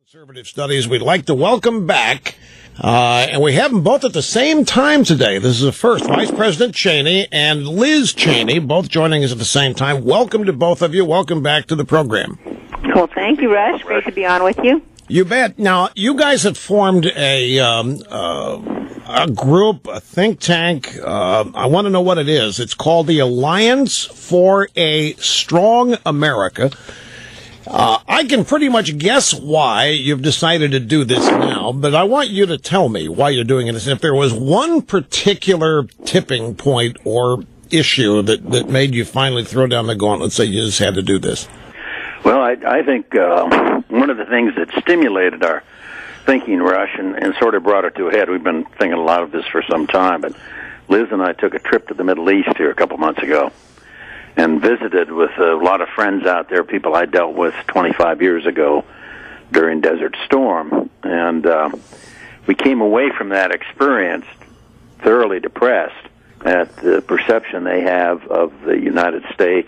Conservative Studies. We'd like to welcome back, and we have them both at the same time today. This is the first, Vice President Chaney and Liz Chaney, both joining us at the same time. Welcome to both of you. Welcome back to the program. Well, thank you, Rush. Great to be on with you. You bet. Now, you guys have formed a group, a think tank. I want to know what it is. It's called the Alliance for a Strong America. I can pretty much guess why you've decided to do this now, but I want you to tell me why you're doing this. And if there was one particular tipping point or issue that made you finally throw down the gauntlet, say you just had to do this. Well, I think one of the things that stimulated our thinking, Rush, and sort of brought it to a head, we've been thinking a lot of this for some time, but Liz and I took a trip to the Middle East here a couple months ago and visited with a lot of friends out there, people I dealt with 25 years ago during Desert Storm. And we came away from that experience thoroughly depressed at the perception they have of the United States,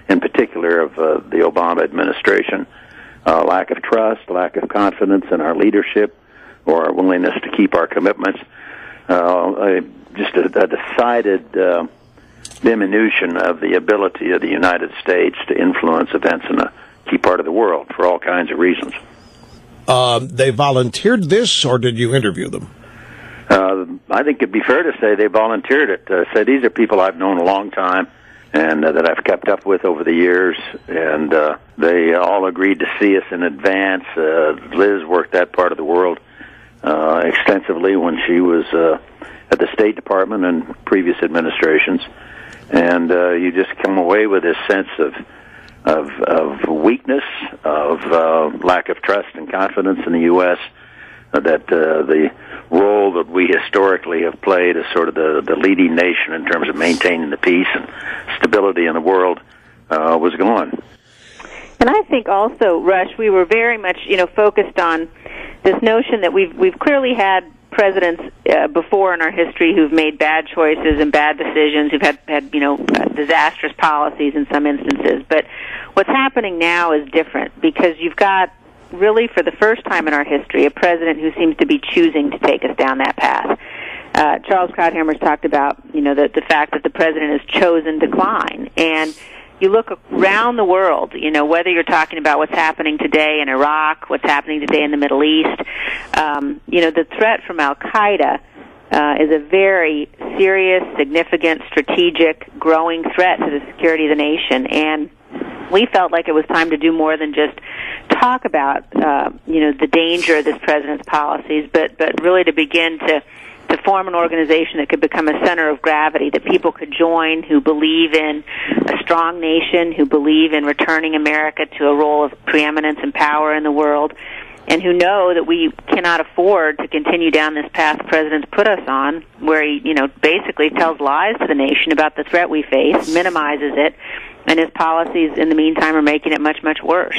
in particular of the Obama administration, lack of trust, lack of confidence in our leadership or our willingness to keep our commitments, just a decided diminution of the ability of the United States to influence events in a key part of the world for all kinds of reasons. They volunteered this, or did you interview them? I think it'd be fair to say they volunteered it. So these are people I've known a long time and that I've kept up with over the years, and they all agreed to see us in advance. Liz worked that part of the world extensively when she was at the State Department and previous administrations. And you just come away with this sense of weakness, of lack of trust and confidence in the U.S., that the role that we historically have played as sort of the leading nation in terms of maintaining the peace and stability in the world was gone. And I think also, Rush, we were very much, focused on this notion that we've clearly had presidents before in our history who've made bad choices and bad decisions, who've had disastrous policies in some instances. But what's happening now is different because you've got, really for the first time in our history, a president who seems to be choosing to take us down that path. Charles Krauthammer's talked about, the fact that the president has chosen decline. And you look around the world, whether you're talking about what's happening today in Iraq, what's happening today in the Middle East, the threat from Al-Qaeda is a very serious, significant, strategic, growing threat to the security of the nation. And we felt like it was time to do more than just talk about, the danger of this president's policies, but really to begin to form an organization that could become a center of gravity, that people could join who believe in a strong nation, who believe in returning America to a role of preeminence and power in the world, and who know that we cannot afford to continue down this path the president's put us on, where he, basically tells lies to the nation about the threat we face, minimizes it, and his policies in the meantime are making it much, much worse.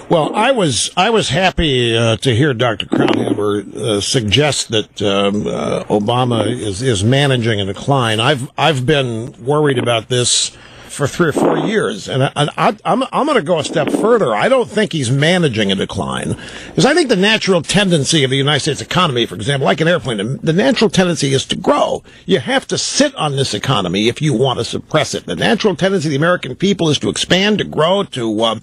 Well, I was happy to hear Dr. Krauthammer suggest that Obama is managing a decline. I've been worried about this for 3 or 4 years, and I'm going to go a step further. I don't think he's managing a decline, because I think the natural tendency of the United States economy, for example, like an airplane, the natural tendency is to grow. You have to sit on this economy if you want to suppress it. The natural tendency of the American people is to expand, to grow, to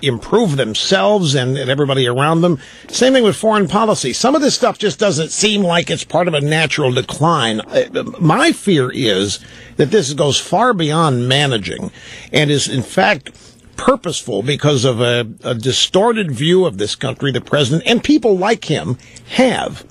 improve themselves and everybody around them. Same thing with foreign policy. Some of this stuff just doesn't seem like it's part of a natural decline. My fear is that this goes far beyond managing and is, in fact, purposeful because of a distorted view of this country the president and people like him have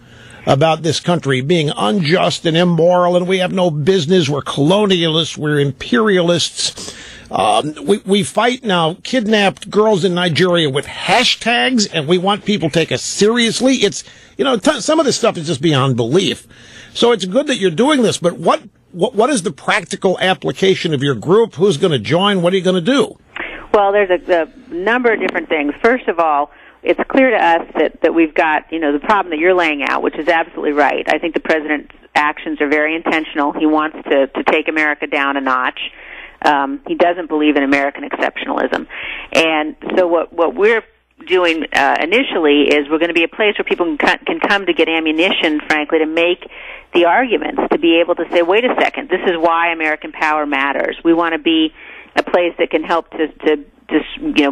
about this country being unjust and immoral, and we have no business. We're colonialists. We're imperialists. We fight now kidnapped girls in Nigeria with hashtags, and we want people to take us seriously. It's, some of this stuff is just beyond belief. So it's good that you're doing this, but what is the practical application of your group? Who's going to join? What are you going to do? Well, there's a number of different things. First of all, it's clear to us that we've got, the problem that you're laying out, which is absolutely right. I think the president's actions are very intentional. He wants to take America down a notch. He doesn't believe in American exceptionalism. And so what we're doing initially is we're going to be a place where people can come to get ammunition, frankly, to make the arguments, to be able to say, wait a second, this is why American power matters. We want to be a place that can help to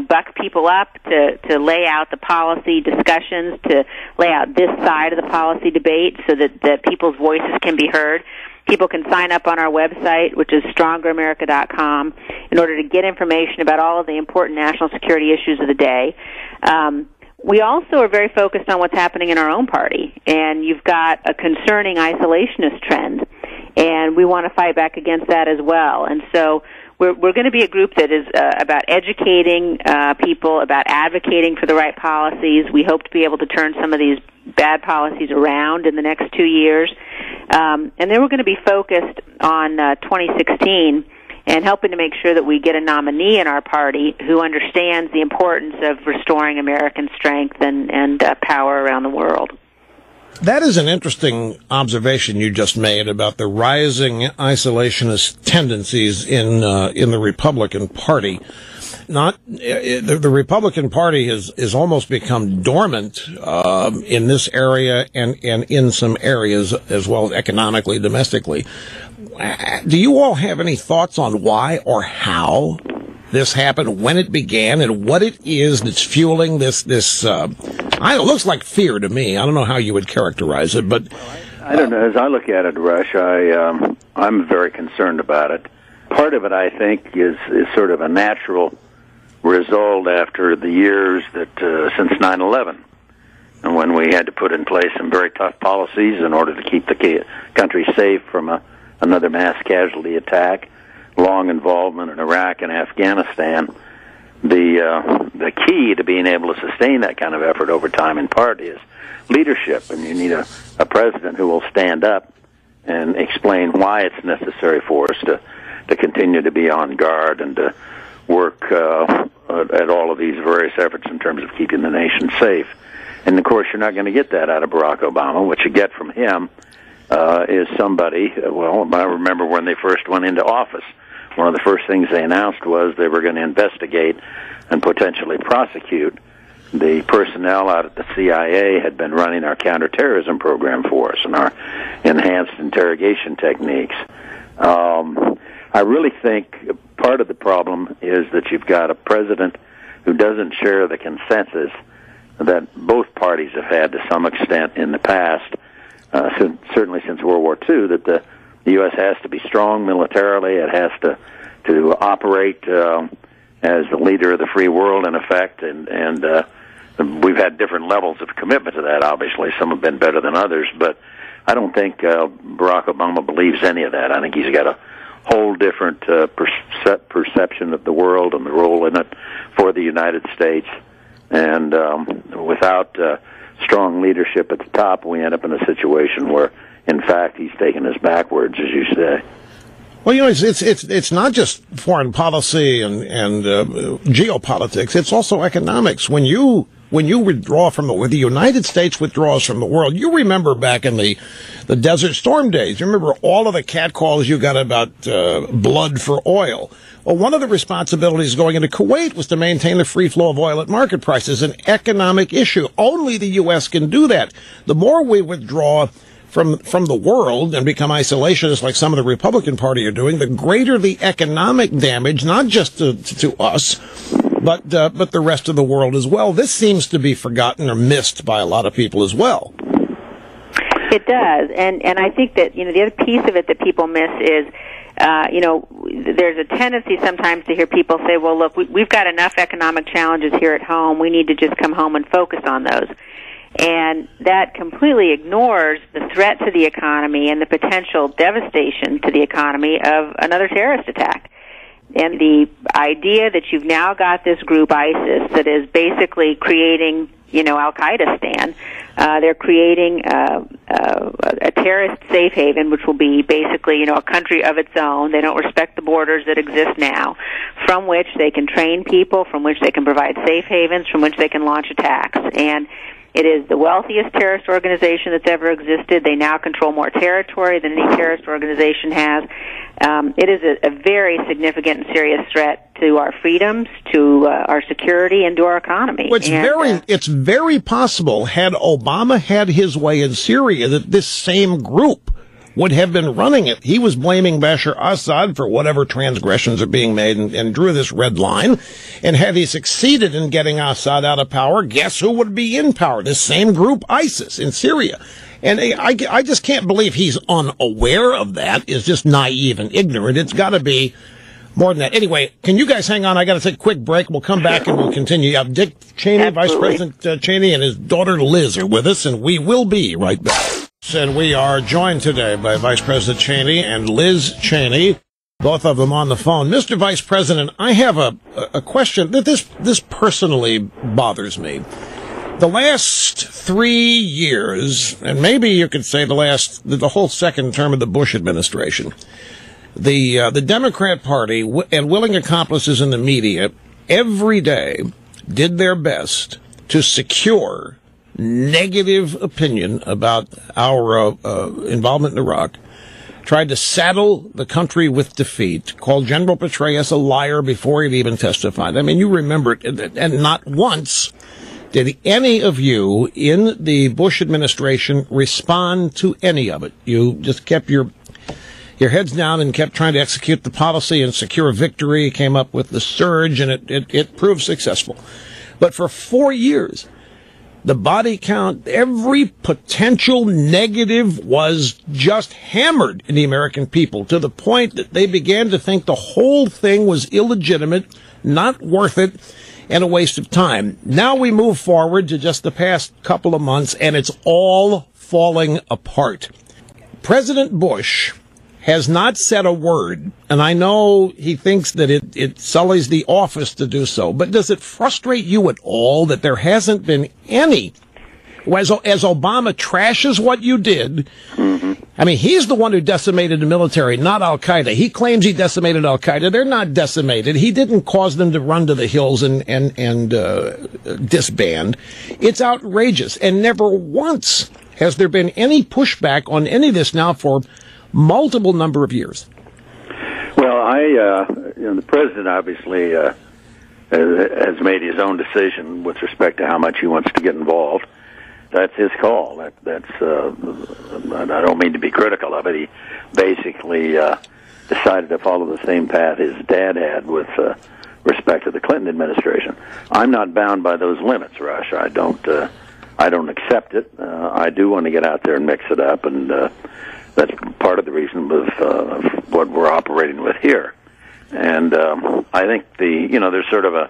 buck people up, to lay out the policy discussions, to lay out this side of the policy debate so that people's voices can be heard. People can sign up on our website, which is strongeramerica.com, in order to get information about all of the important national security issues of the day. We also are very focused on what's happening in our own party, and you've got a concerning isolationist trend, and we want to fight back against that as well. And so we're going to be a group that is about educating people, about advocating for the right policies. We hope to be able to turn some of these bad policies around in the next 2 years. And then we're going to be focused on 2016 and helping to make sure that we get a nominee in our party who understands the importance of restoring American strength and power around the world. That is an interesting observation you just made about the rising isolationist tendencies in the Republican Party. The Republican Party has almost become dormant in this area and in some areas as well, economically, domestically. Do you all have any thoughts on why or how this happened, when it began, and what it is that's fueling this? It looks like fear to me. I don't know how you would characterize it, but I don't know. As I look at it, Rush, I'm very concerned about it. Part of it, I think, is sort of a natural result after the years that since 9/11, and when we had to put in place some very tough policies in order to keep the country safe from another mass casualty attack, long involvement in Iraq and Afghanistan. The key to being able to sustain that kind of effort over time in part is leadership, and you need a president who will stand up and explain why it's necessary for us to continue to be on guard and to work at all of these various efforts in terms of keeping the nation safe. And, of course, you're not going to get that out of Barack Obama. What you get from him is somebody, I remember when they first went into office, one of the first things they announced was they were going to investigate and potentially prosecute the personnel out at the CIA had been running our counterterrorism program for us and our enhanced interrogation techniques. I really think part of the problem is that you've got a president who doesn't share the consensus that both parties have had to some extent in the past, certainly since World War II, that the U.S. has to be strong militarily. It has to operate as the leader of the free world, in effect, and we've had different levels of commitment to that, obviously. Some have been better than others, but I don't think Barack Obama believes any of that. I think he's got a whole different perception of the world and the role in it for the United States. And without strong leadership at the top, we end up in a situation where, in fact, he's taken us backwards, as you say. Well, it's not just foreign policy and geopolitics. It's also economics. When you withdraw from when the United States withdraws from the world, you remember back in the Desert Storm days. You remember all of the catcalls you got about blood for oil. Well, one of the responsibilities going into Kuwait was to maintain the free flow of oil at market prices, an economic issue. Only the U.S. can do that. The more we withdraw from the world and become isolationists like some of the Republican Party are doing, the greater the economic damage, not just to us, but the rest of the world as well. This seems to be forgotten or missed by a lot of people as well. It does, and I think that the other piece of it that people miss is there's a tendency sometimes to hear people say, well, look, we've got enough economic challenges here at home. We need to just come home and focus on those. And that completely ignores the threat to the economy and the potential devastation to the economy of another terrorist attack. And the idea that you've now got this group, ISIS, that is basically creating, Al-Qaeda they're creating a terrorist safe haven, which will be basically, a country of its own. They don't respect the borders that exist now, from which they can train people, from which they can provide safe havens, from which they can launch attacks. And It is the wealthiest terrorist organization that's ever existed. They now control more territory than any terrorist organization has. It is a very significant and serious threat to our freedoms, to our security, and to our economy. Well, it's very possible, had Obama had his way in Syria, that this same group would have been running it. He was blaming Bashar Assad for whatever transgressions are being made and drew this red line. And had he succeeded in getting Assad out of power, guess who would be in power? This same group, ISIS, in Syria. And I just can't believe he's unaware of that. It's just naive and ignorant. It's got to be more than that. Anyway, can you guys hang on? I got to take a quick break. We'll come back and we'll continue. You have Dick Chaney, Absolutely. Vice President Chaney, and his daughter Liz are with us, and we will be right back. And we are joined today by Vice President Chaney and Liz Chaney, both of them on the phone. Mr. Vice President, I have a question that this personally bothers me. The last 3 years, and maybe you could say the whole second term of the Bush administration, the Democrat Party and willing accomplices in the media every day did their best to secure negative opinion about our involvement in Iraq, tried to saddle the country with defeat, called General Petraeus a liar before he'd even testified. I mean, you remember it, and not once did any of you in the Bush administration respond to any of it. You just kept your heads down and kept trying to execute the policy and secure victory, came up with the surge, and it proved successful. But for 4 years, the body count, every potential negative was just hammered in the American people to the point that they began to think the whole thing was illegitimate, not worth it, and a waste of time. Now we move forward to just the past couple of months, and it's all falling apart. President Bush has not said a word, and I know he thinks that it sullies the office to do so, but does it frustrate you at all that there hasn't been any, as Obama trashes what you did? I mean, he's the one who decimated the military, not Al-Qaeda. He claims he decimated Al-Qaeda. They're not decimated. He didn't cause them to run to the hills and disband. It's outrageous, and never once has there been any pushback on any of this now for multiple number of years. Well, the president obviously has made his own decision with respect to how much he wants to get involved. That's his call. That's I don't mean to be critical of it. He basically decided to follow the same path his dad had with respect to the Clinton administration. I'm not bound by those limits, Rush. I don't accept it. I do want to get out there and mix it up, and that's part of the reason of what we're operating with here. And I think there's sort of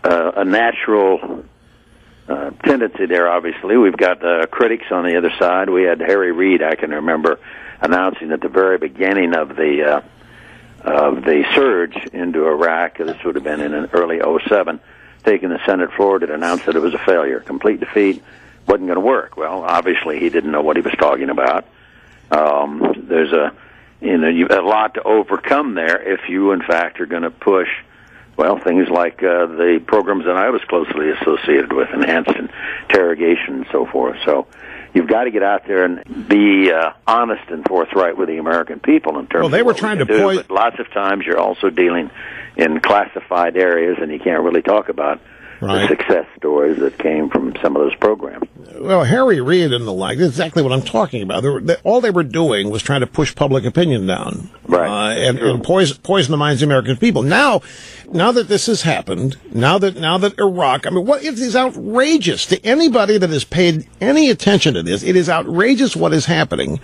a natural tendency there. Obviously, we've got critics on the other side. We had Harry Reid, I can remember, announcing at the very beginning of the surge into Iraq. This would have been in early '07, taking the Senate floor to announce that it was a failure, complete defeat, wasn't going to work. Well, obviously, he didn't know what he was talking about. There's you've a lot to overcome there if you, in fact, are going to push, things like the programs that I was closely associated with, enhanced interrogation and so forth. So you've got to get out there and be honest and forthright with the American people in terms of they were what trying we to can do. point. But lots of times you're also dealing in classified areas, and you can't really talk about the success stories that came from some of those programs. Well, Harry Reid and the like, that's exactly what I'm talking about. All they were doing was trying to push public opinion down. Right. And poison the minds of the American people. Now that this has happened, now that Iraq, it is outrageous to anybody that has paid any attention to this. It is outrageous what is happening.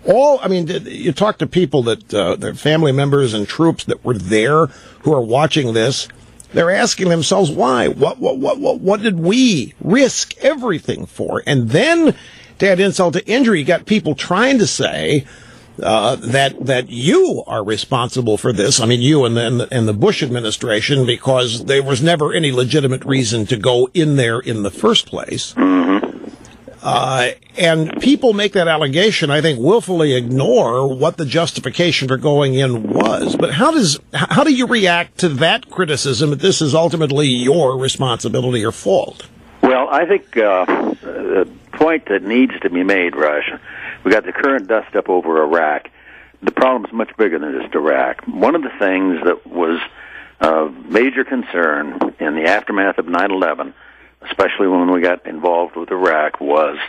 You talk to people that, their family members and troops that were there who are watching this. They're asking themselves why. What did we risk everything for? And then, to add insult to injury, you got people trying to say that you are responsible for this. I mean, you and the Bush administration, because there was never any legitimate reason to go in there in the first place. And people make that allegation, I think, willfully ignore what the justification for going in was. But how do you react to that criticism that this is ultimately your responsibility or fault? Well, I think the point that needs to be made, Rush, we got the current dust up over Iraq. The problem is much bigger than just Iraq. One of the things that was of major concern in the aftermath of 9/11, especially when we got involved with Iraq, was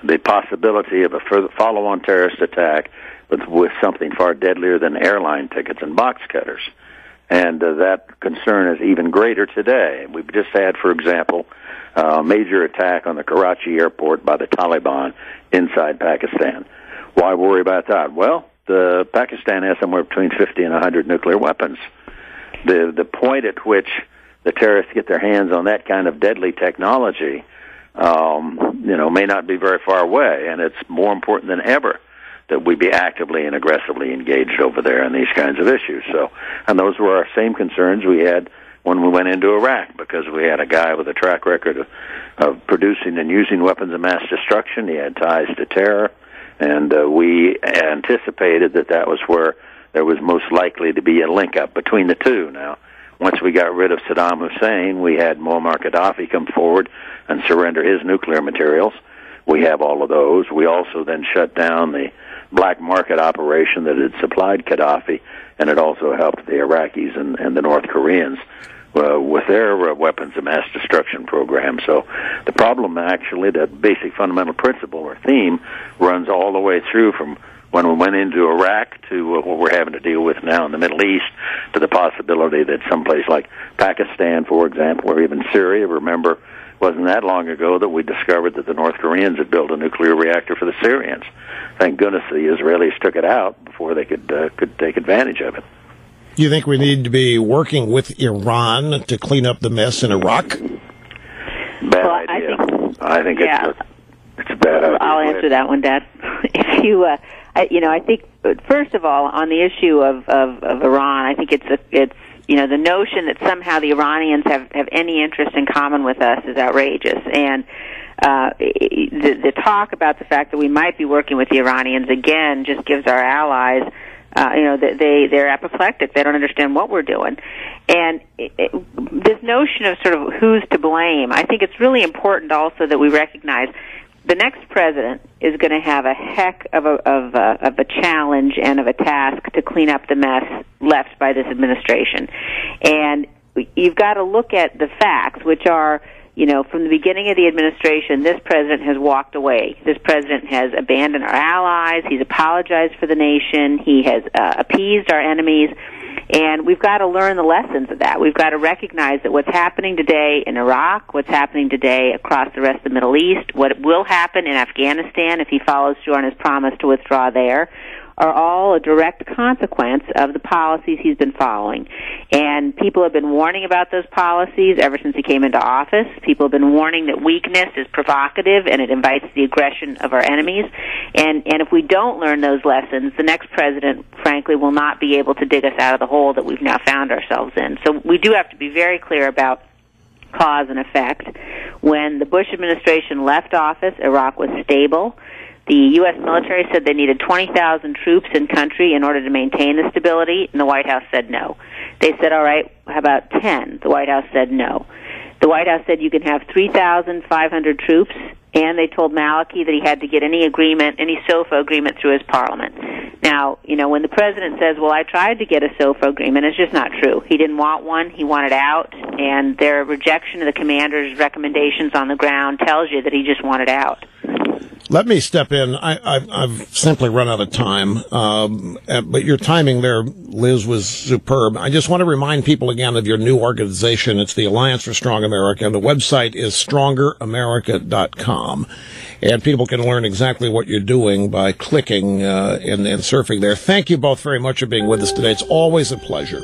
the possibility of a further follow-on terrorist attack with something far deadlier than airline tickets and box cutters. And that concern is even greater today. We've just had, for example, a major attack on the Karachi airport by the Taliban inside Pakistan. Why worry about that? Well, Pakistan has somewhere between 50 and 100 nuclear weapons. The point at which the terrorists get their hands on that kind of deadly technology, may not be very far away, and it's more important than ever that we be actively and aggressively engaged over there in these kinds of issues. So, and those were our same concerns we had when we went into Iraq, because we had a guy with a track record of producing and using weapons of mass destruction. He had ties to terror, and we anticipated that was where there was most likely to be a link-up between the two. Now, once we got rid of Saddam Hussein, we had Muammar Gaddafi come forward and surrender his nuclear materials. We have all of those. We also then shut down the black market operation that had supplied Gaddafi, and it also helped the Iraqis and the North Koreans with their weapons of mass destruction program. So the problem, actually, the basic fundamental principle or theme runs all the way through from when we went into Iraq to what we're having to deal with now in the Middle East, to the possibility that someplace like Pakistan, for example, or even Syria, remember, wasn't that long ago that we discovered that the North Koreans had built a nuclear reactor for the Syrians. Thank goodness the Israelis took it out before they could take advantage of it. Do you think we need to be working with Iran to clean up the mess in Iraq? Bad idea. I think it's a bad idea. I'll answer that one, Dad. If you, I think first of all, on the issue of Iran, I think it's the notion that somehow the Iranians have any interest in common with us is outrageous, and the talk about the fact that we might be working with the Iranians again just gives our allies, they're apoplectic. They don't understand what we're doing. And this notion of sort of who's to blame, I think it's really important also that we recognize the next president is going to have a heck of a challenge and of a task to clean up the mess left by this administration. And you've got to look at the facts, which are, from the beginning of the administration, this president has walked away. This president has abandoned our allies. He's apologized for the nation. He has appeased our enemies. And we've got to learn the lessons of that. We've got to recognize that what's happening today in Iraq, what's happening today across the rest of the Middle East, what will happen in Afghanistan if he follows through on his promise to withdraw there, are all a direct consequence of the policies he's been following. And people have been warning about those policies ever since he came into office. People have been warning that weakness is provocative and it invites the aggression of our enemies. And if we don't learn those lessons, the next president, frankly, will not be able to dig us out of the hole that we've now found ourselves in. So we do have to be very clear about cause and effect. When the Bush administration left office, Iraq was stable. The U.S. military said they needed 20,000 troops in country in order to maintain the stability, and the White House said no. They said, all right, how about 10? The White House said no. The White House said you can have 3,500 troops, and they told Maliki that he had to get any SOFA agreement through his parliament. Now, when the president says, well, I tried to get a SOFA agreement, it's just not true. He didn't want one. He wanted out, and their rejection of the commander's recommendations on the ground tells you that he just wanted out. Let me step in. I've simply run out of time, but your timing there, Liz, was superb. I just want to remind people again of your new organization. It's the Alliance for Strong America. The website is strongeramerica.com, and people can learn exactly what you're doing by clicking and surfing there. Thank you both very much for being with us today. It's always a pleasure.